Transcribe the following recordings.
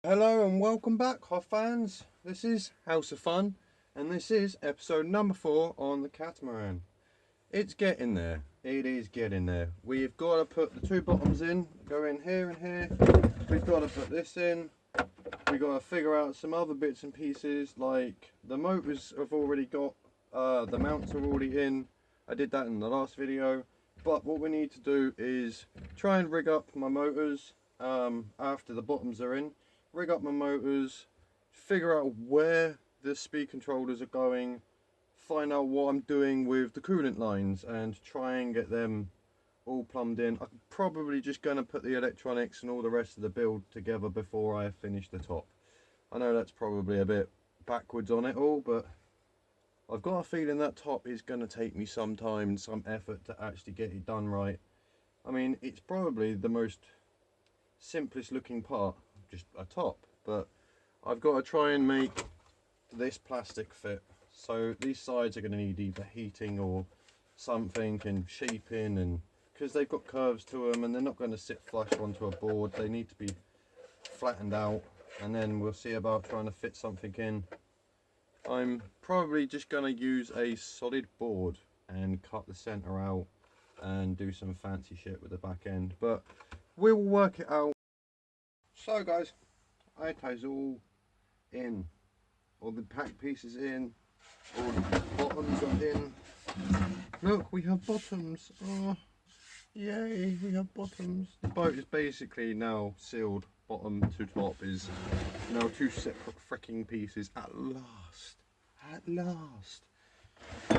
Hello and welcome back, HOF fans. This is House of Fun, and this is episode number 4 on the catamaran. It's getting there. It is getting there. We've got to put the two bottoms in, go in here and here. We've got to put this in. We've got to figure out some other bits and pieces, like the motors have already got, the mounts are already in. I did that in the last video. But what we need to do is try and rig up my motors after the bottoms are in. Rig up my motors, figure out where the speed controllers are going, find out what I'm doing with the coolant lines and try and get them all plumbed in. I'm probably just going to put the electronics and all the rest of the build together before I finish the top. I know that's probably a bit backwards on it all, but I've got a feeling that top is going to take me some time and some effort to actually get it done right. I mean, it's probably the most simplest looking part, just a top, but I've got to try and make this plastic fit. So these sides are going to need either heating or something and shaping, and because they've got curves to them and they're not going to sit flush onto a board, they need to be flattened out, and then we'll see about trying to fit something in. I'm probably just going to use a solid board and cut the center out and do some fancy shit with the back end, but we'll work it out. So guys, it is all in, all the pack pieces in, all the bottoms are in. Look, we have bottoms. Oh, yay, we have bottoms. The boat is basically now sealed, bottom to top is now two separate freaking pieces at last. At last.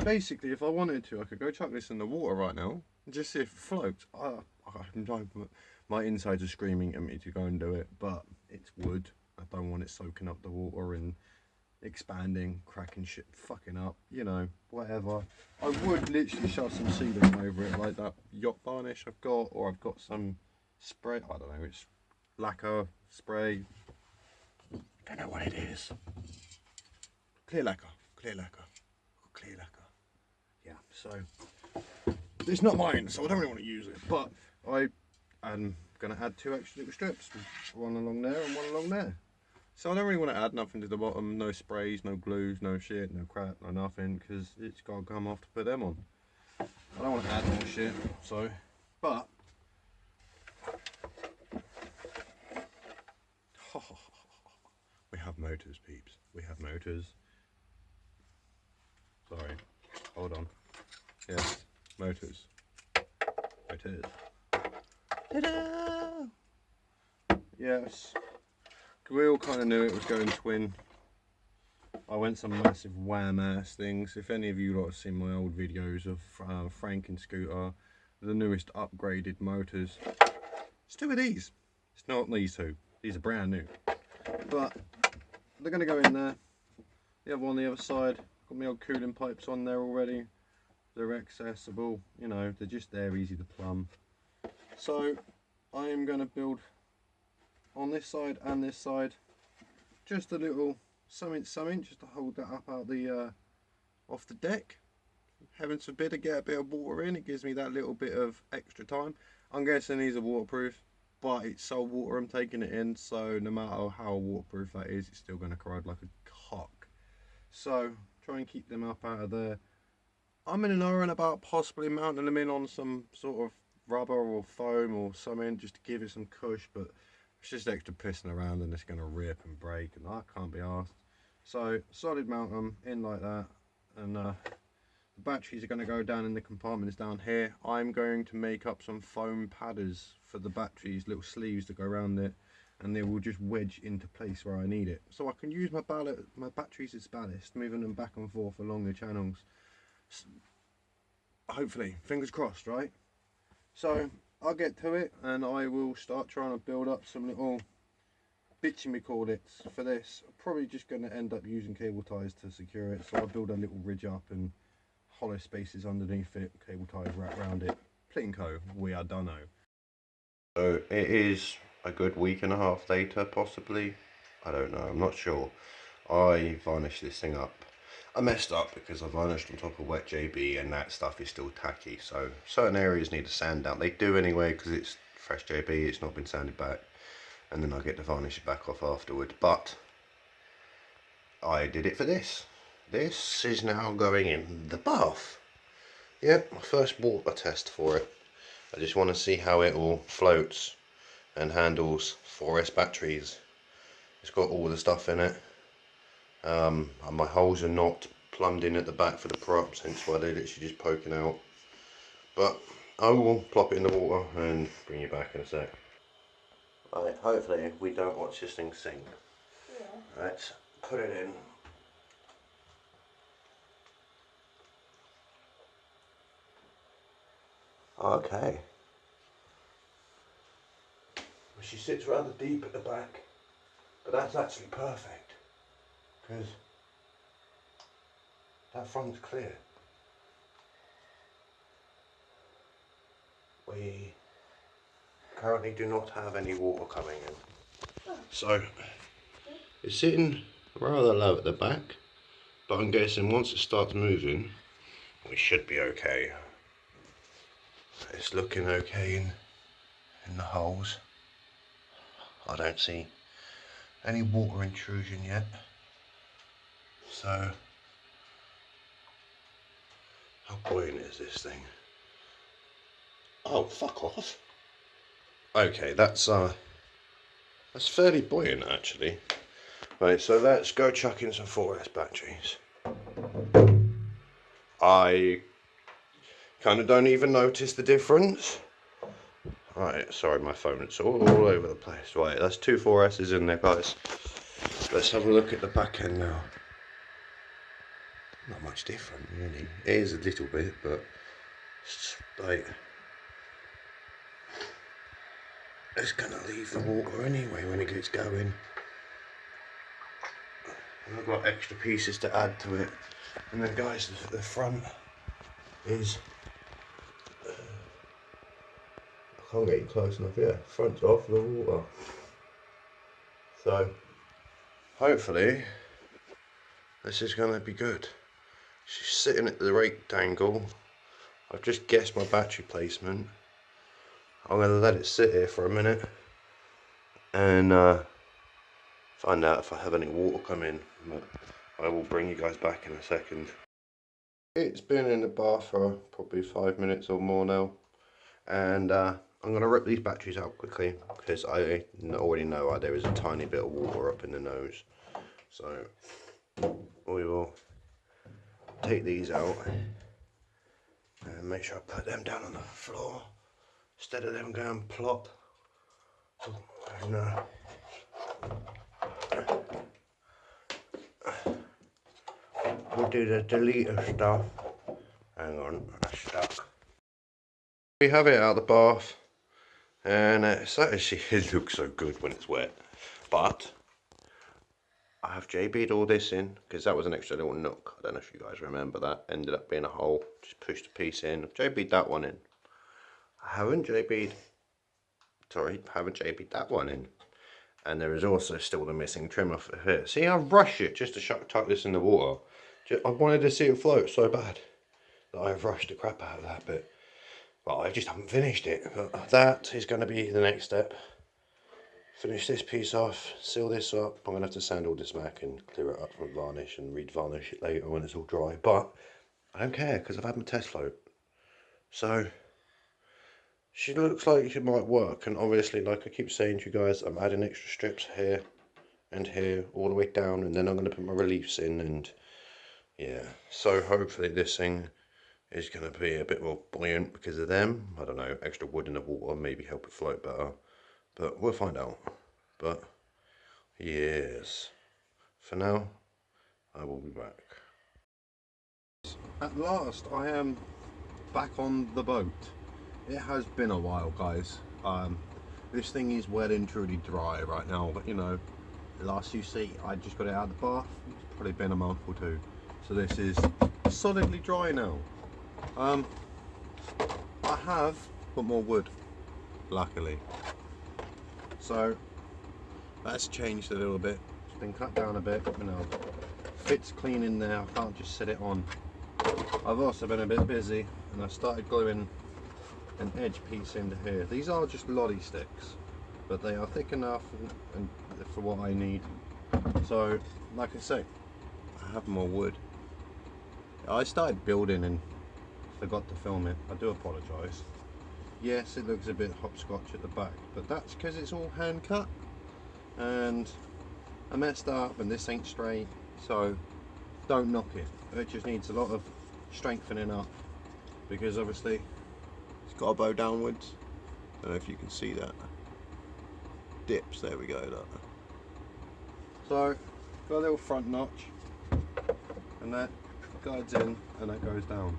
Basically, if I wanted to, I could go chuck this in the water right now and just see if it floats. My insides are screaming at me to go and do it, but it's wood. I don't want it soaking up the water and expanding, cracking shit, fucking up, you know, whatever. I would literally shove some sealant over it, like that yacht varnish I've got, or I've got some spray, I don't know, it's lacquer, spray, don't know what it is. Clear lacquer, clear lacquer, clear lacquer. Yeah, so it's not mine, so I don't really want to use it, but I'm going to add two extra little strips, one along there and one along there. So I don't really want to add nothing to the bottom, no sprays, no glues, no shit, no crap, no nothing, because it's got to come off to put them on. I don't want to add more shit, so, but, we have motors, peeps, we have motors. Sorry, hold on. Yes, motors. Motors. Ta-da! Yes, we all kind of knew it was going twin. I went some massive wham ass things. If any of you lot have seen my old videos of Frank and Scooter, the newest upgraded motors, it's two of these. It's not these two. These are brand new. But they're going to go in there. The other one on the other side. Got my old cooling pipes on there already. They're accessible. You know, they're just there, easy to plumb. So I am going to build on this side and this side just a little something just to hold that up out the off the deck. Heaven forbid I get a bit of water in, it gives me that little bit of extra time. I'm guessing these are waterproof, but it's salt water I'm taking it in, so no matter how waterproof that is, it's still going to corrode like a cock. So try and keep them up out of there. I'm in an iron about possibly mounting them in on some sort of rubber or foam or something just to give it some cush, but it's just extra pissing around and it's going to rip and break and I can't be arsed. So solid mount them in like that, and the batteries are going to go down in the compartments down here. I'm going to make up some foam padders for the batteries, little sleeves that go around it, and they will just wedge into place where I need it. So I can use my batteries as ballast, moving them back and forth along the channels. Hopefully, fingers crossed, right? So I'll get to it and I will start trying to build up some little bitchin' we call it for this. I'm probably just going to end up using cable ties to secure it, so I'll build a little ridge up and hollow spaces underneath it, cable ties wrap around it. Plinko, we are done. So it is a good week and a half later, possibly. I don't know, I'm not sure. I varnished this thing up. I messed up because I varnished on top of wet JB and that stuff is still tacky, so certain areas need a sand down. They do anyway because it's fresh JB, it's not been sanded back. and then I get to varnish it back off afterward. But I did it for this. This is now going in the bath. Yep, my first water test for it. I just want to see how it all floats and handles 4S batteries. It's got all the stuff in it. And my holes are not plumbed in at the back for the props, hence why they're literally just poking out. But I will plop it in the water and bring you back in a sec. Right, hopefully we don't watch this thing sink. Yeah. Let's put it in. Okay. She sits rather deep at the back, but that's actually perfect because that front's clear. We currently do not have any water coming in, so it's sitting rather low at the back, but I'm guessing once it starts moving we should be okay. It's looking okay in the holes. I don't see any water intrusion yet, so how buoyant is this thing? Oh, fuck off. Okay, that's fairly buoyant actually. Right, so let's go chuck in some 4S batteries. I kind of don't even notice the difference. Right, sorry, my phone, it's all over the place. Right, that's 2 4S's in there, guys. Let's have a look at the back end now. Not much different, really. It is a little bit, but it's like, it's gonna leave the water anyway when it gets going. And I've got extra pieces to add to it. And then, guys, the front is, I can't get you close enough, yeah, front's off the water. So, hopefully, this is going to be good. She's sitting at the right angle. I've just guessed my battery placement. I'm going to let it sit here for a minute and find out if I have any water come in. But I will bring you guys back in a second. It's been in the bath for probably 5 minutes or more now, and I'm going to rip these batteries out quickly because I already know there is a tiny bit of water up in the nose. So we will take these out and make sure I put them down on the floor instead of them going plop. No. We'll do the deleter stuff. Hang on, that's stuck. We have it out of the bath, and it looks so good when it's wet. But I have JB'd all this in because that was an extra little nook. I don't know if you guys remember that. Ended up being a hole. Just pushed a piece in. I've JB'd that one in. I haven't JB'd that one in. And there is also still the missing trim off of here. See, I rushed it just to tuck this in the water. I wanted to see it float so bad that I've rushed the crap out of that bit. Well, I just haven't finished it. But that is going to be the next step. Finish this piece off, seal this up. I'm going to have to sand all this back and clear it up from varnish and re-varnish it later when it's all dry. But I don't care because I've had my test float. So she looks like it might work. And obviously, like I keep saying to you guys, I'm adding extra strips here and here all the way down. And then I'm going to put my reliefs in. And yeah, so hopefully this thing is going to be a bit more buoyant because of them. I don't know, extra wood in the water maybe help it float better. But we'll find out. But yes, for now, I will be back. At last, I am back on the boat. It has been a while, guys. This thing is well and truly dry right now. But you know, the last you see, I just got it out of the bath. It's probably been a month or two. So this is solidly dry now. I have put more wood, luckily. So that's changed a little bit. It's been cut down a bit, you know. Fits clean in there. I can't just set it on. I've also been a bit busy, and I started gluing an edge piece into here. These are just lolly sticks. but they are thick enough and for what I need. So like I say, I have more wood. I started building and forgot to film it. I do apologise. Yes, it looks a bit hopscotch at the back, but that's because it's all hand cut and I messed up and this ain't straight, so don't knock it. It just needs a lot of strengthening up because obviously it's got to bow downwards. I don't know if you can see that. Dips, there we go. Look. So got a little front notch and that guides in and that goes down.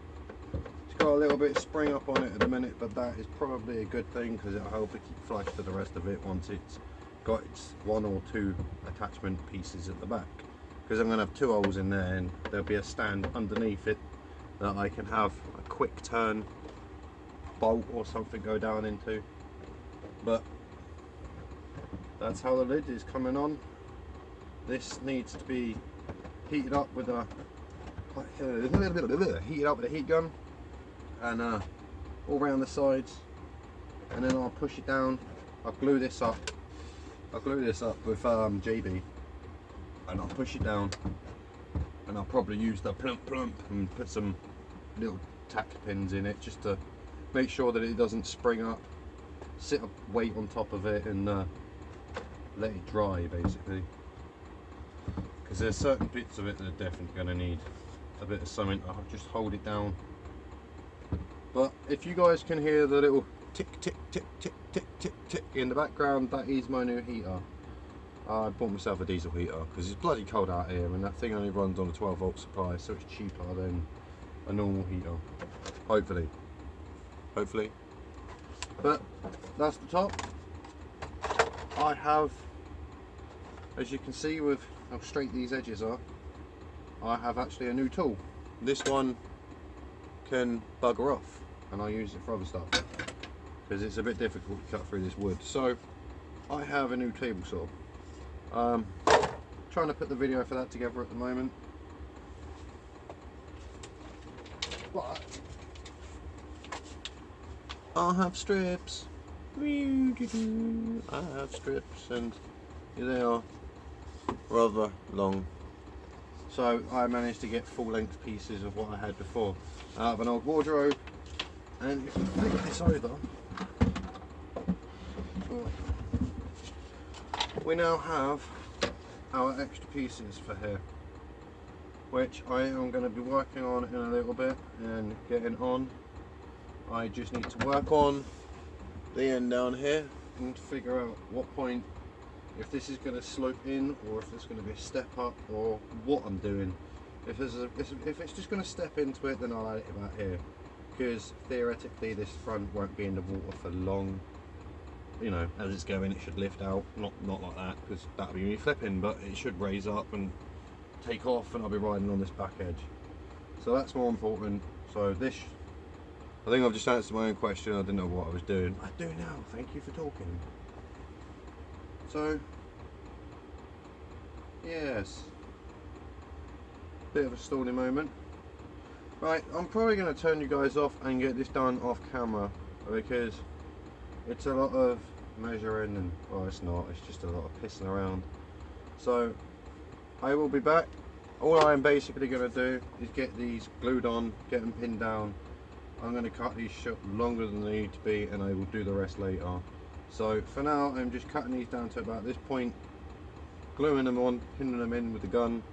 It's got a little bit of spring up on it at the minute, but that is probably a good thing because it'll help it keep flush to the rest of it once it's got its 1 or 2 attachment pieces at the back, because I'm going to have 2 holes in there and there'll be a stand underneath it that I can have a quick turn bolt or something go down into. But that's how the lid is coming on. This needs to be heated up with a heat gun and all around the sides, and then I'll push it down. I'll glue this up with JB and I'll push it down, and I'll probably use the plump and put some little tack pins in it just to make sure that it doesn't spring up. Sit a weight on top of it and let it dry basically, because there's certain bits of it that are definitely going to need a bit of something to just hold it down. But if you guys can hear the little tick tick tick tick tick tick tick in the background, that is my new heater. I bought myself a diesel heater because it's bloody cold out here and that thing only runs on a 12-volt supply, so it's cheaper than a normal heater, hopefully. But that's the top. I have, as you can see with how straight these edges are, I have actually a new tool. This one can bugger off and I use it for other stuff because it's a bit difficult to cut through this wood. So I have a new table saw. Trying to put the video for that together at the moment, but I have strips. I have strips and they are rather long, so I managed to get full-length pieces of what I had before out of an old wardrobe. And if you flip this over, we now have our extra pieces for here, which I am going to be working on in a little bit and getting on. I just need to work on the end down here and figure out what point, if this is going to slope in or if there's going to be a step up or what I'm doing. If it's just going to step into it, then I'll add it about here, because theoretically this front won't be in the water for long. You know, as it's going it should lift out, not like that, because that'll be me flipping, but it should raise up and take off and I'll be riding on this back edge. So that's more important. So this, I think I've just answered my own question. I didn't know what I was doing. I do now, thank you for talking. So yes, bit of a stalling moment. Right, I'm probably going to turn you guys off and get this done off camera, because it's a lot of measuring and, well, it's not, it's just a lot of pissing around. So I will be back. All I'm basically going to do is get these glued on, get them pinned down. I'm going to cut these short longer than they need to be, and I will do the rest later. So for now I'm just cutting these down to about this point, gluing them on, pinning them in with the gun,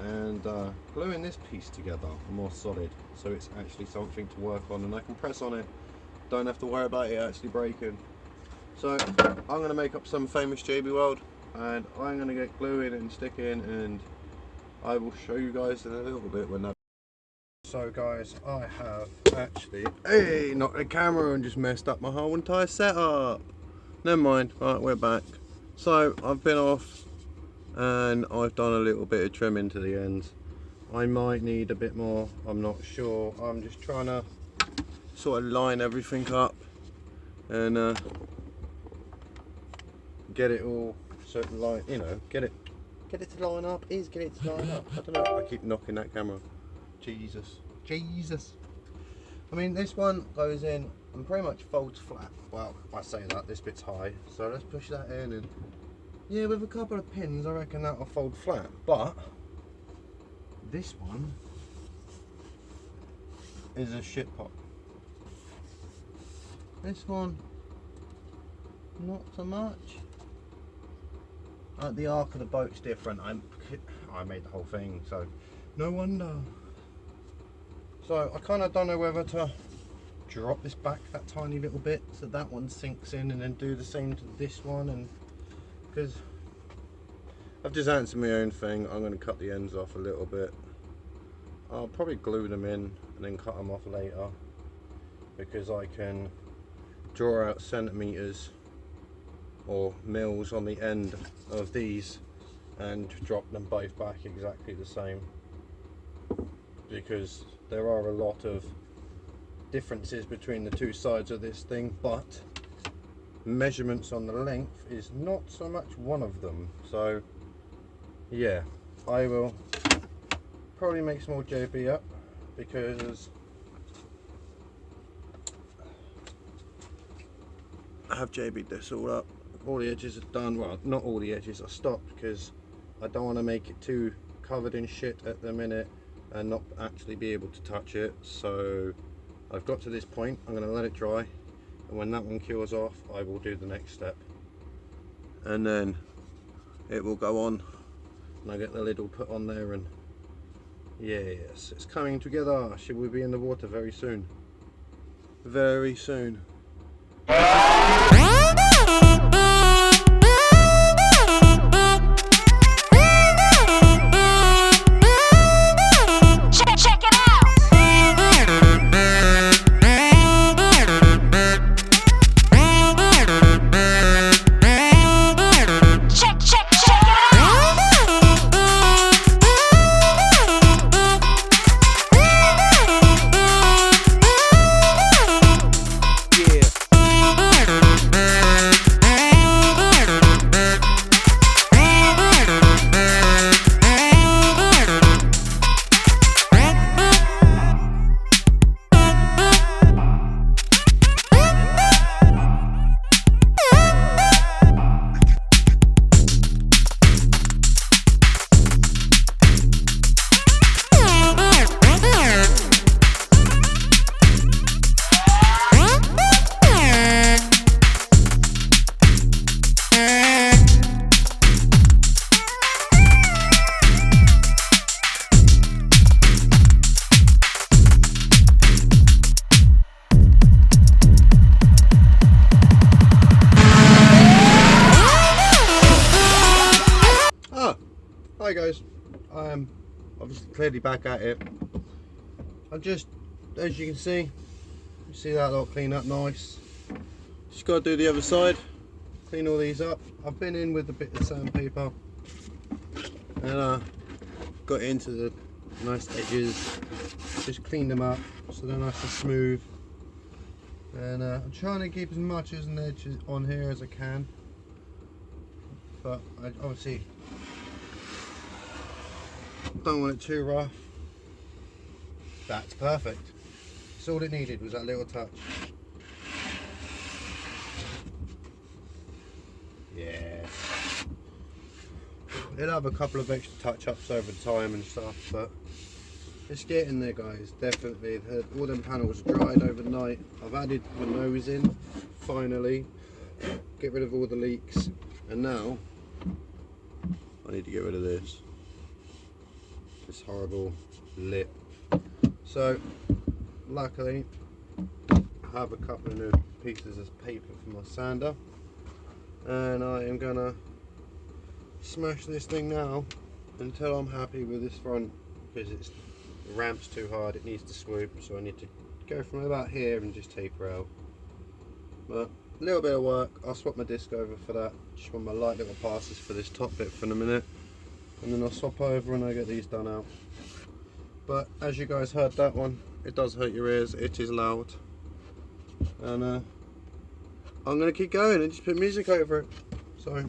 and gluing this piece together more solid, so it's actually something to work on and I can press on it. Don't have to worry about it actually breaking. So I'm going to make up some famous JB Weld and I'm going to get glue in and stick in, and I will show you guys in a little bit when that. So guys, I have actually knocked the camera and just messed up my whole entire setup. Never mind. Right, we're back. So I've been off and I've done a little bit of trimming to the ends. I might need a bit more, I'm not sure. I'm just trying to sort of line everything up and get it all certain line, you know, get it to line up. I don't know, I keep knocking that camera. Jesus. I mean, this one goes in and pretty much folds flat. Well, I say that, this bit's high, so let's push that in, and yeah, with a couple of pins I reckon that'll fold flat. But this one is a shit pot. This one, not so much. The arc of the boat's different. I made the whole thing, so no wonder. So I kind of don't know whether to drop this back that tiny little bit so that one sinks in, and then do the same to this one, and because I've just answered my own thing, I'm going to cut the ends off a little bit. I'll probably glue them in and then cut them off later, because I can draw out centimeters or mils on the end of these and drop them both back exactly the same, because there are a lot of differences between the two sides of this thing, but measurements on the length is not so much one of them. So yeah, I will probably make some more JB up, because I have JB'd this all up. All the edges are done. Well, not all the edges, I stopped because I don't want to make it too covered in shit at the minute and not actually be able to touch it. So I've got to this point, I'm going to let it dry, and when that one cures off I will do the next step, and then it will go on and I get the lid all put on there, and yes, it's coming together. She will be in the water very soon. Very soon. Hi guys, I am obviously clearly back at it. I just, as you can see that all clean up nice. Just got to do the other side, clean all these up. I've been in with a bit of sandpaper and got into the nice edges, just cleaned them up so they're nice and smooth. And I'm trying to keep as much as an edge on here as I can, but I obviously don't want it too rough. That's perfect. That's all it needed, was that little touch. Yeah. It'll have a couple of extra touch-ups over time and stuff, but it's getting there, guys. Definitely. All them panels dried overnight. I've added the nose in, finally. Get rid of all the leaks. And now, I need to get rid of this horrible lip. So luckily I have a couple of new pieces of paper for my sander, and I am gonna smash this thing now until I'm happy with this front, because the ramp's too hard, it needs to swoop, so I need to go from about here and just taper out. But a little bit of work. I'll swap my disc over for that. Just want my light little passes for this top bit for a minute, and then I'll swap over and I get these done out. But as you guys heard that one, it does hurt your ears, it is loud. And I'm going to keep going and just put music over it. So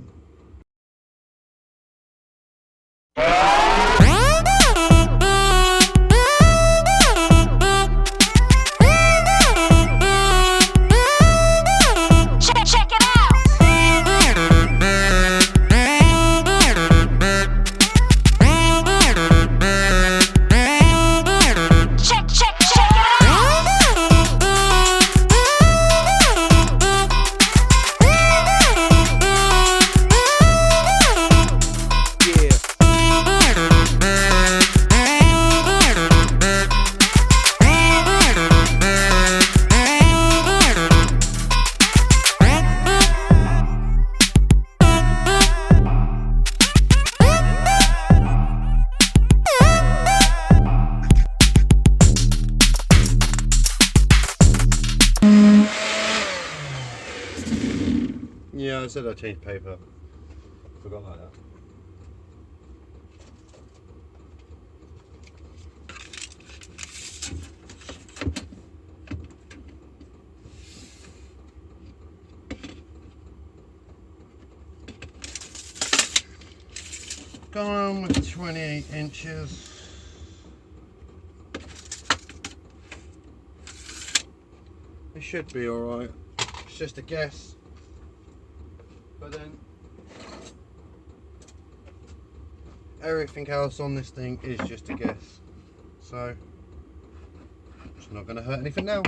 said I changed paper. Forgot like that. Going on with 28 inches. It should be alright. It's just a guess. But then everything else on this thing is just a guess. So it's not going to hurt anything now.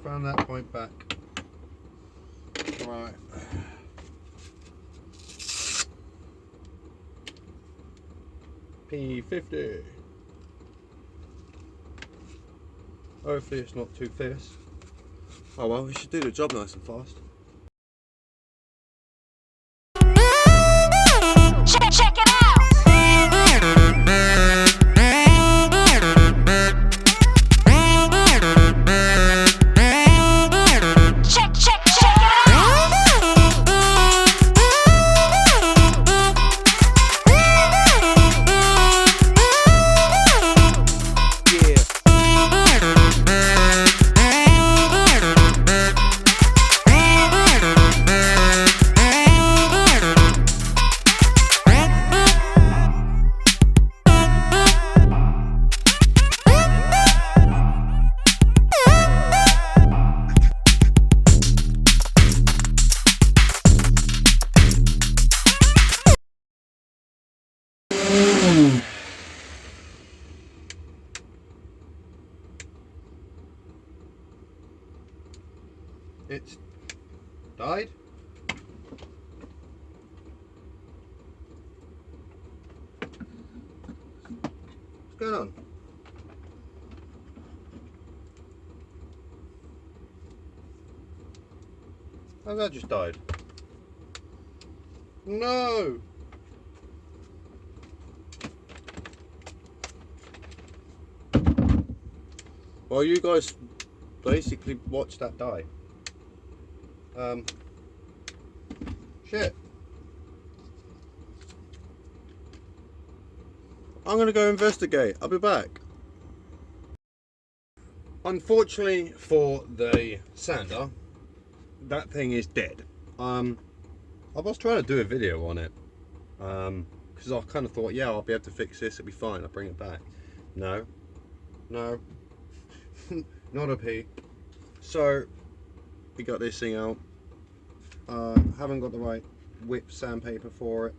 From that point back. Right. P50. Hopefully it's not too fierce. Oh well, we should do the job nice and fast. Check it out. It's died. What's going on? Oh, that just died. No! Well, you guys basically watched that die. Shit. I'm gonna go investigate. I'll be back. Unfortunately for the sander, that thing is dead. I was trying to do a video on it, because I kind of thought, yeah, I'll be able to fix this, it'll be fine, I'll bring it back. No, not a P. So we got this thing out. Haven't got the right whip sandpaper for it,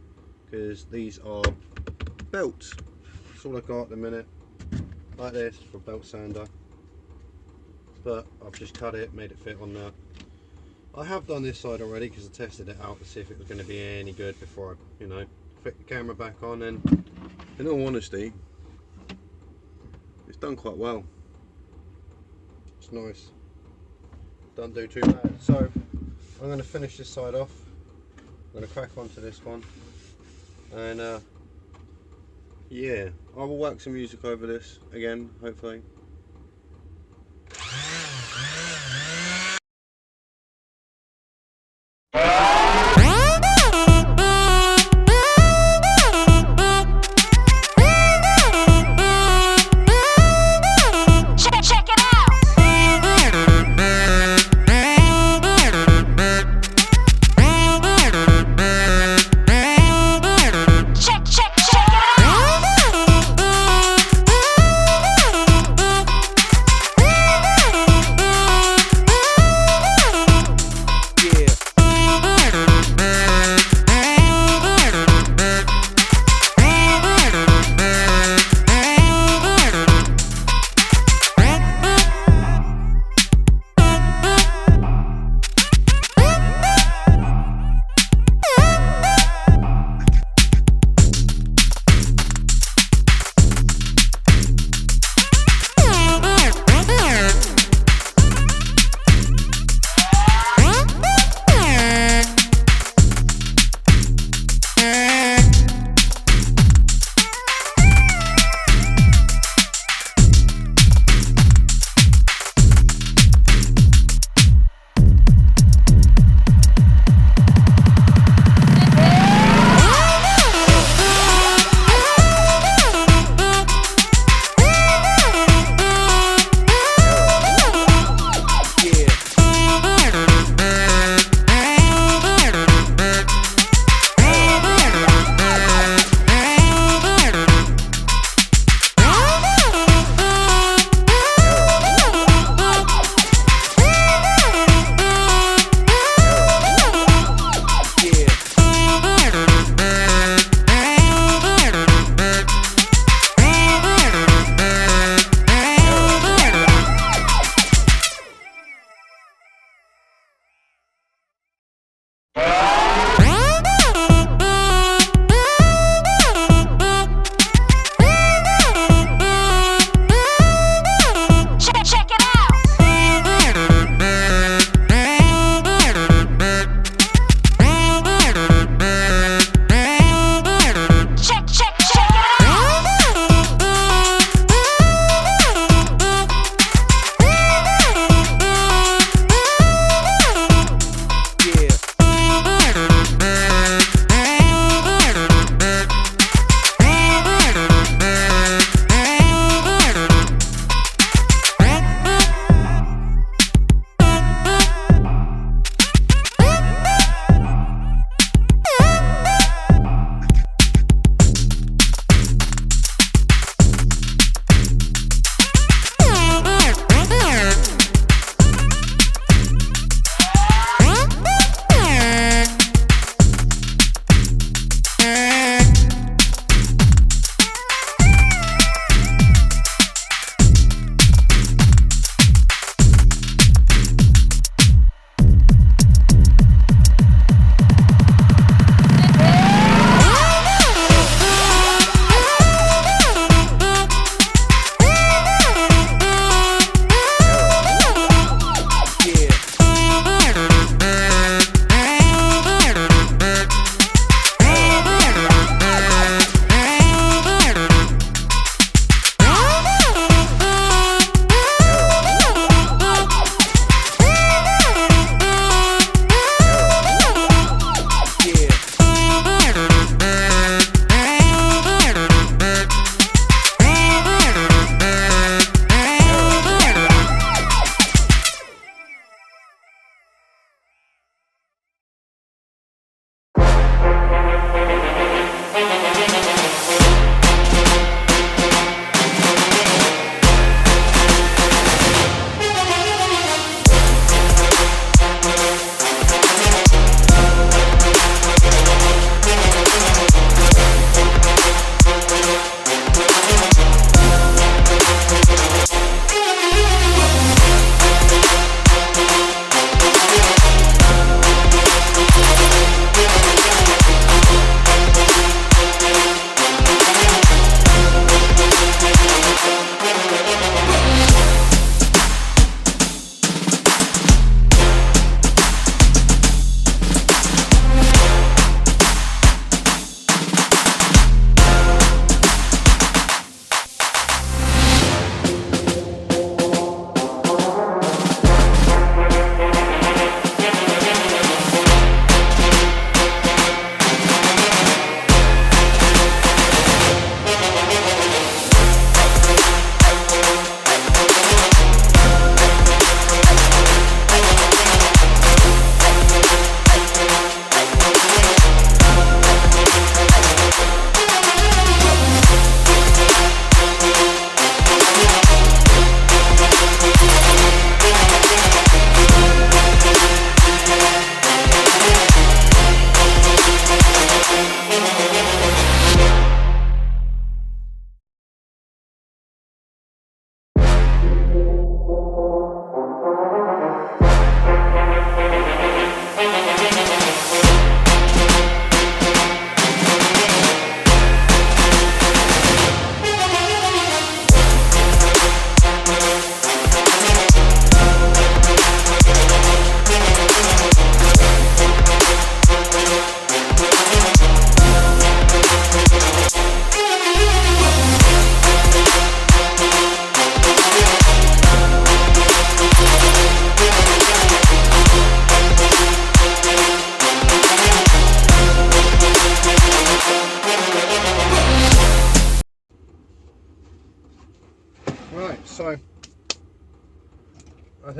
because these are belts. That's all I got at the minute, like this for belt sander. But I've just cut it, made it fit on there. I have done this side already because I tested it out to see if it was going to be any good before I, fit the camera back on. And in all honesty, it's done quite well. It's nice. Don't do too bad. So I'm going to finish this side off. I'm going to crack onto this one, and yeah, I will work some music over this again, hopefully.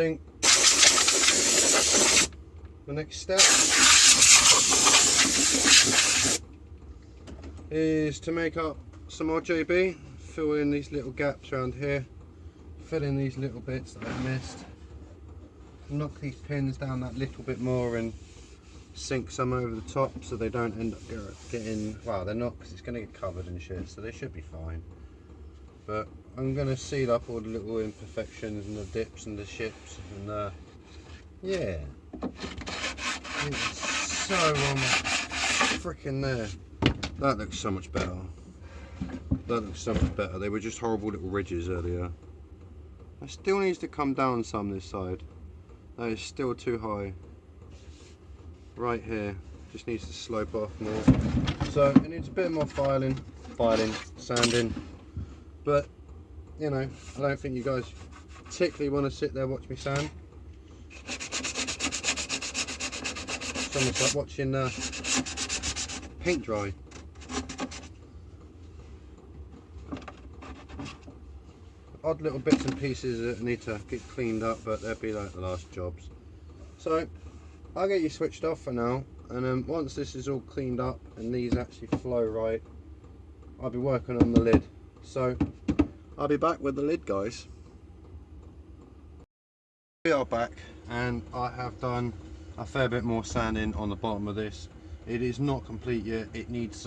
think the next step is to make up some RJB, fill in these little gaps around here, fill in these little bits that I've missed, knock these pins down that little bit more and sink some over the top so they don't end up getting, well, they're not, because it's going to get covered and shit, so they should be fine. But I'm going to seal up all the little imperfections and the dips and the ships and yeah, it's so freaking there. That looks so much better. That looks so much better. They were just horrible little ridges earlier. It still needs to come down some this side. That is still too high. Right here, just needs to slope off more. So it needs a bit more filing, sanding. But you know, I don't think you guys particularly want to sit there watch me sand. It's almost like watching paint dry. Odd little bits and pieces that need to get cleaned up, but they'll be like the last jobs. So I'll get you switched off for now, and then once this is all cleaned up and these actually flow right, I'll be working on the lid. So I'll be back with the lid, guys. We are back, and I have done a fair bit more sanding on the bottom of this. It is not complete yet. It needs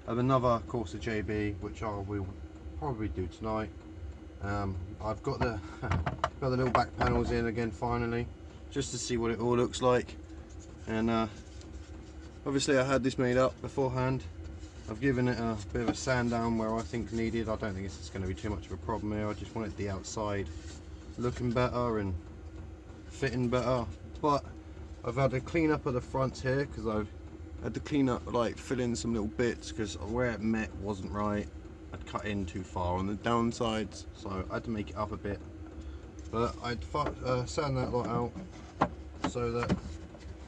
another course of JB, which I will probably do tonight. I've got the got the little back panels in again finally, just to see what it all looks like. And obviously I had this made up beforehand. I've given it a bit of a sand down where I think needed. I don't think it's going to be too much of a problem here. I just wanted the outside looking better and fitting better. But I've had to clean up of the fronts here, because I've had to clean up, like fill in some little bits, because where it met wasn't right. I'd cut in too far on the downsides, so I had to make it up a bit. But I'd sand that lot out so that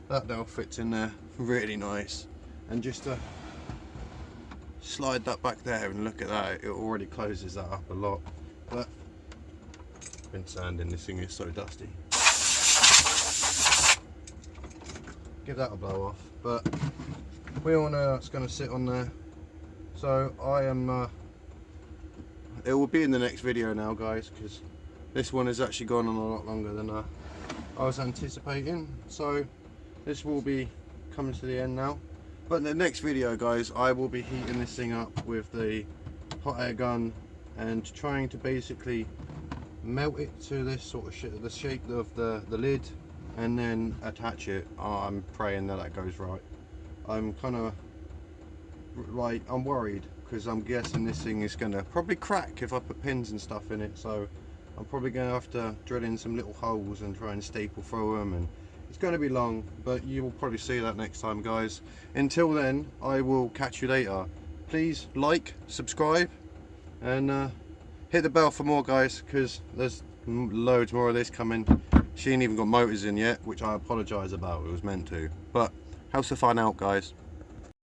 that now fits in there really nice. And just to slide that back there and look at that, it already closes that up a lot. But I've been sanding, this thing is so dusty. Give that a blow off, but we all know that's going to sit on there. So I am it will be in the next video now, guys, because this one has actually gone on a lot longer than I was anticipating. So this will be coming to the end now. But in the next video, guys, I will be heating this thing up with the hot air gun and trying to basically melt it to this sort of the shape of the lid, and then attach it. I'm praying that goes right. I'm kind of like, I'm worried, because I'm guessing this thing is going to probably crack if I put pins and stuff in it. So I'm probably going to have to drill in some little holes and try and staple through them, and it's going to be long, but you will probably see that next time, guys. Until then, I will catch you later. Please like, subscribe, and hit the bell for more, guys, because there's loads more of this coming. She ain't even got motors in yet, which I apologise about. It was meant to. But House of Fun out, guys.